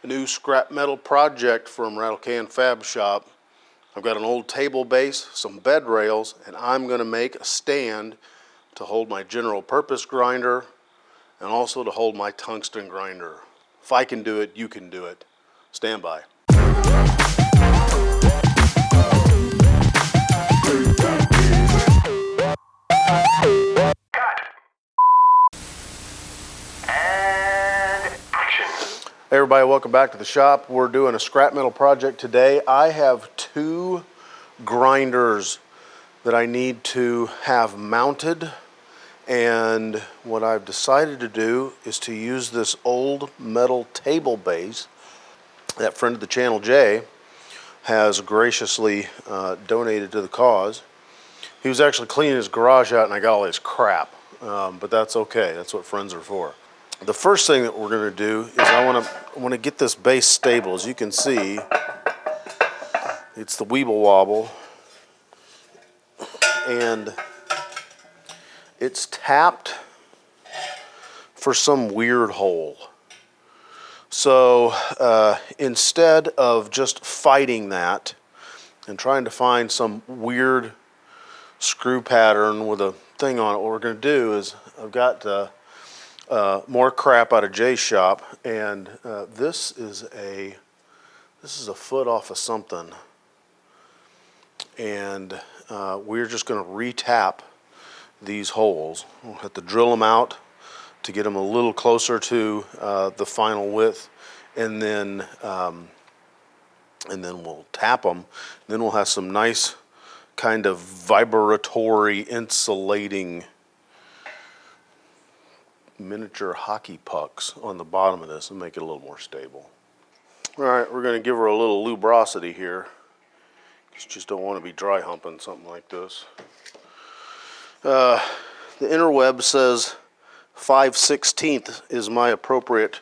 A new scrap metal project from RATTLECAN Fab Shop. I've got an old table base, some bed rails, and I'm going to make a stand to hold my general purpose grinder and also to hold my tungsten grinder. If I can do it, you can do it. Stand by. Hey everybody, welcome back to the shop. We're doing a scrap metal project today. I have two grinders that I need to have mounted, and what I've decided to do is to use this old metal table base that friend of the channel, Jay, has graciously donated to the cause. He was actually cleaning his garage out and I got all his crap, but that's okay. That's what friends are for. The first thing that we're going to do is I want to get this base stable. As you can see, it's the Weeble Wobble, and it's tapped for some weird hole. So instead of just fighting that and trying to find some weird screw pattern with a thing on it, what we're going to do is I've got more crap out of Jay's shop, and this is a foot off of something, and we're just going to re-tap these holes. We'll have to drill them out to get them a little closer to the final width, and then we'll tap them. Then we'll have some nice kind of vibratory insulating miniature hockey pucks on the bottom of this and make it a little more stable. All right, we're going to give her a little lubrosity here. You just don't want to be dry humping something like this. The interweb says 5/16 is my appropriate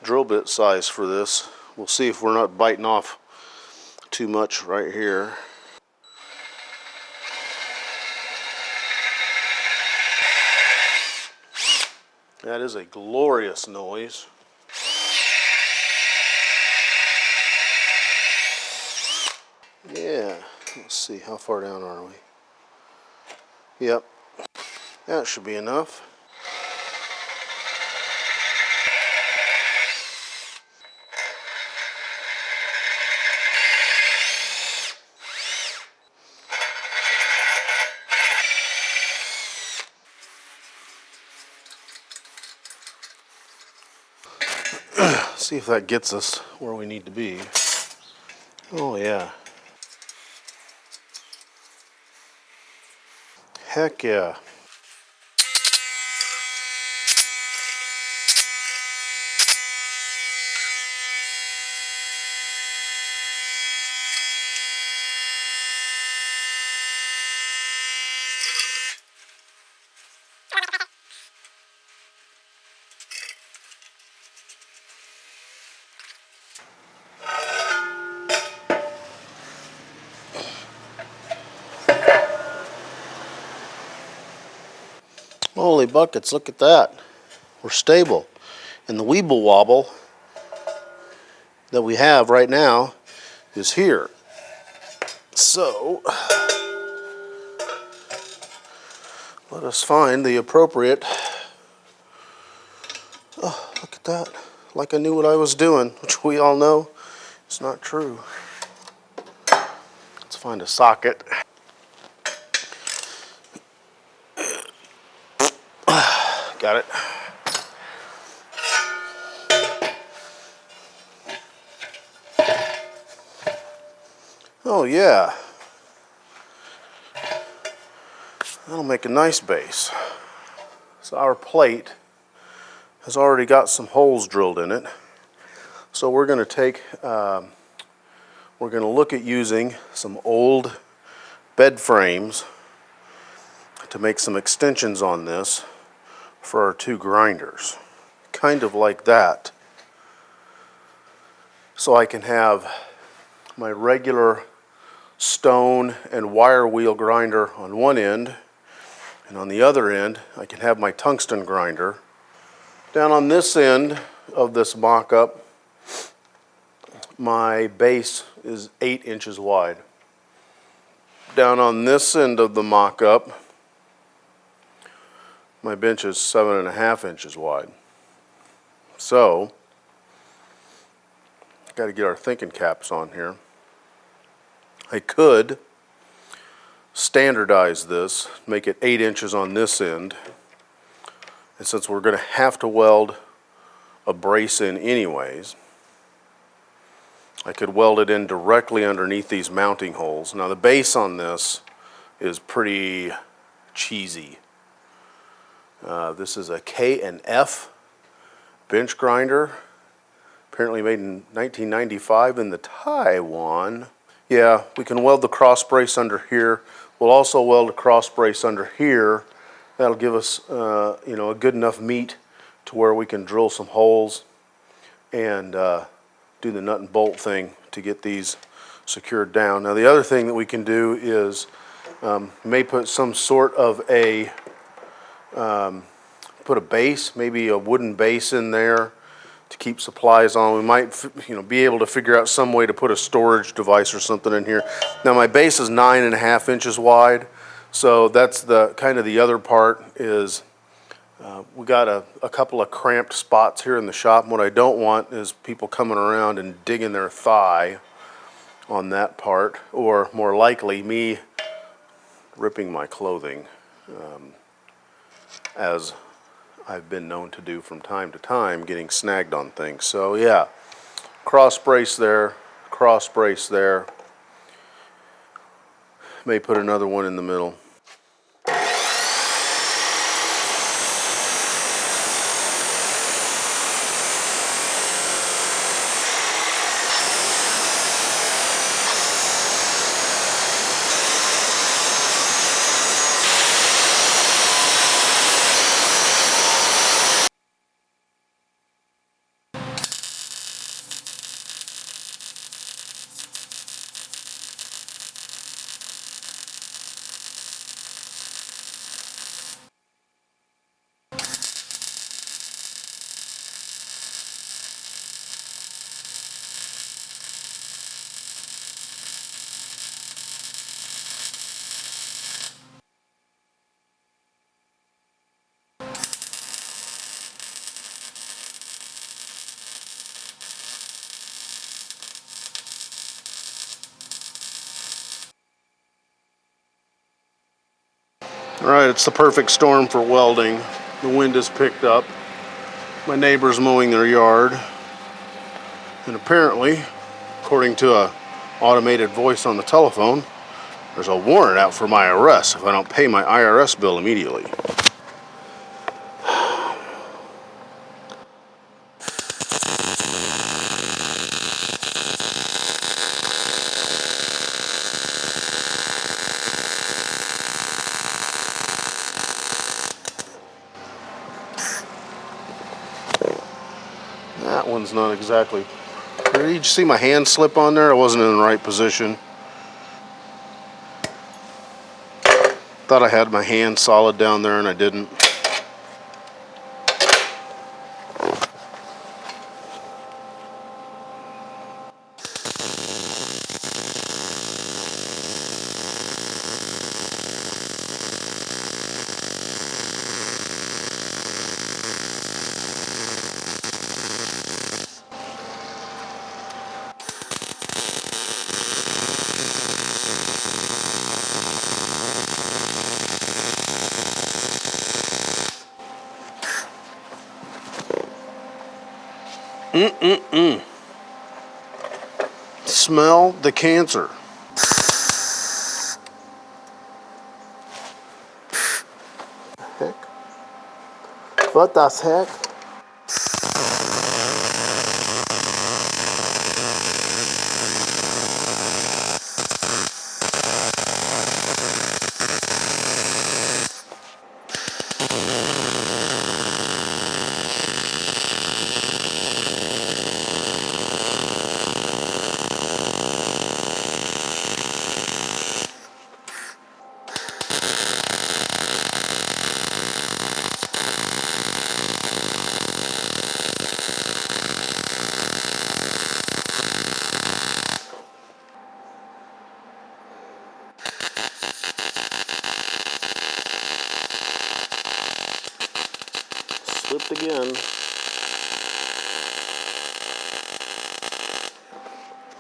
drill bit size for this. We'll see if we're not biting off too much right here. That is a glorious noise. Yeah, let's see, how far down are we? Yep, that should be enough. See if that gets us where we need to be. Oh yeah. Heck yeah. Holy buckets, look at that. We're stable. And the Weeble Wobble that we have right now is here. So, let us find the appropriate... Oh, look at that. Like I knew what I was doing, which we all know is not true. Let's find a socket. Got it. Oh yeah. That'll make a nice base. So our plate has already got some holes drilled in it. So we're going to take, we're going to look at using some old bed frames to make some extensions on this for our two grinders, kind of like that, so I can have my regular stone and wire wheel grinder on one end, and on the other end I can have my tungsten grinder. Down on this end of this mock-up my base is 8 inches wide. Down on this end of the mock-up, my bench is 7.5 inches wide. So, got to get our thinking caps on here. I could standardize this, make it 8 inches on this end, and since we're going to have to weld a brace in anyways, I could weld it in directly underneath these mounting holes. Now the base on this is pretty cheesy. This is a K&F bench grinder, apparently made in 1995 in the Taiwan. Yeah, we can weld the cross brace under here. We'll also weld a cross brace under here. That'll give us you know, a good enough meat to where we can drill some holes and do the nut and bolt thing to get these secured down. Now the other thing that we can do is may put some sort of a put a base, maybe a wooden base in there to keep supplies on. We might, you know, be able to figure out some way to put a storage device or something in here. Now my base is 9.5 inches wide, so that's the kind of the other part is we got a couple of cramped spots here in the shop, and what I don't want is people coming around and digging their thigh on that part, or more likely me ripping my clothing, as I've been known to do from time to time, getting snagged on things. So yeah, cross brace there, cross brace there. May put another one in the middle. All right, it's the perfect storm for welding. The wind has picked up. My neighbor's mowing their yard. And apparently, according to a automated voice on the telephone, there's a warrant out for my arrest if I don't pay my IRS bill immediately. That one's not exactly... Did you see my hand slip on there? I wasn't in the right position. Thought I had my hand solid down there and I didn't. Smell the cancer. Heck? What the heck?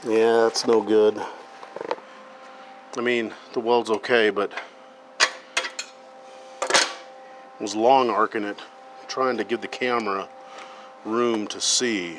Yeah, that's no good. I mean, the weld's okay, but I was long arcing it, trying to give the camera room to see.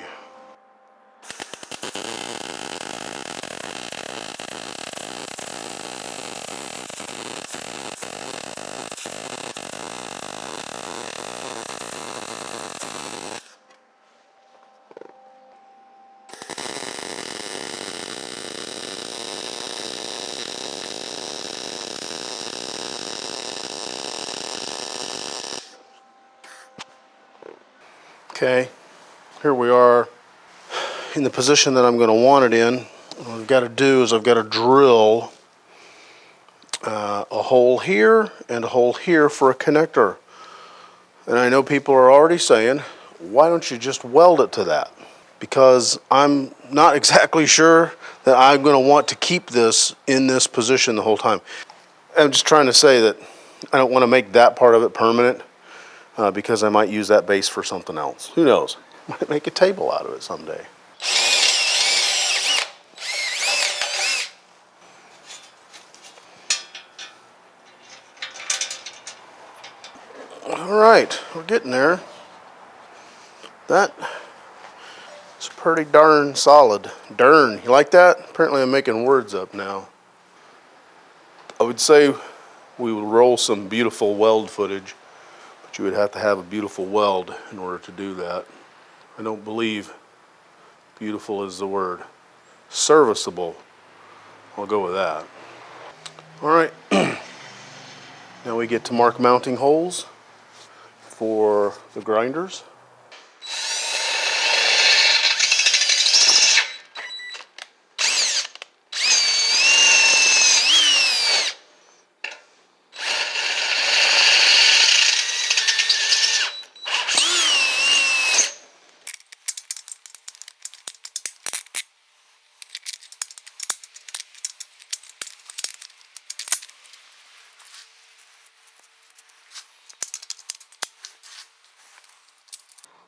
Okay, here we are in the position that I'm going to want it in. What I've got to do is I've got to drill a hole here and a hole here for a connector. And I know people are already saying, why don't you just weld it to that? Because I'm not exactly sure that I'm going to want to keep this in this position the whole time. I'm just trying to say that I don't want to make that part of it permanent because I might use that base for something else. Who knows? Might make a table out of it someday. All right, we're getting there. That is pretty darn solid. Darn, you like that? Apparently I'm making words up now. I would say we would roll some beautiful weld footage, but you would have to have a beautiful weld in order to do that. I don't believe beautiful is the word. Serviceable, I'll go with that. All right, now we get to mark mounting holes for the grinders.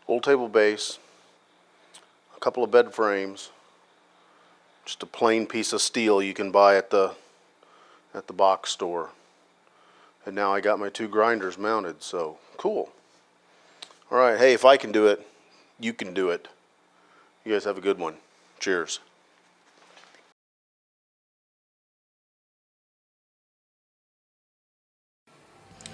Old table base, a couple of bed frames, just a plain piece of steel you can buy at the box store. And now I got my two grinders mounted, so cool. All right, hey, if I can do it, you can do it. You guys have a good one. Cheers.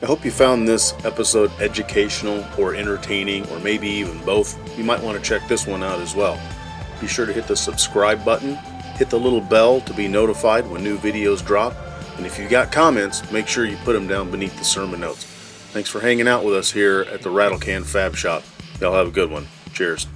I hope you found this episode educational or entertaining, or maybe even both. You might want to check this one out as well. Be sure to hit the subscribe button, hit the little bell to be notified when new videos drop, and if you got comments, make sure you put them down beneath the sermon notes. Thanks for hanging out with us here at the RATTLECAN Fab Shop. Y'all have a good one. Cheers.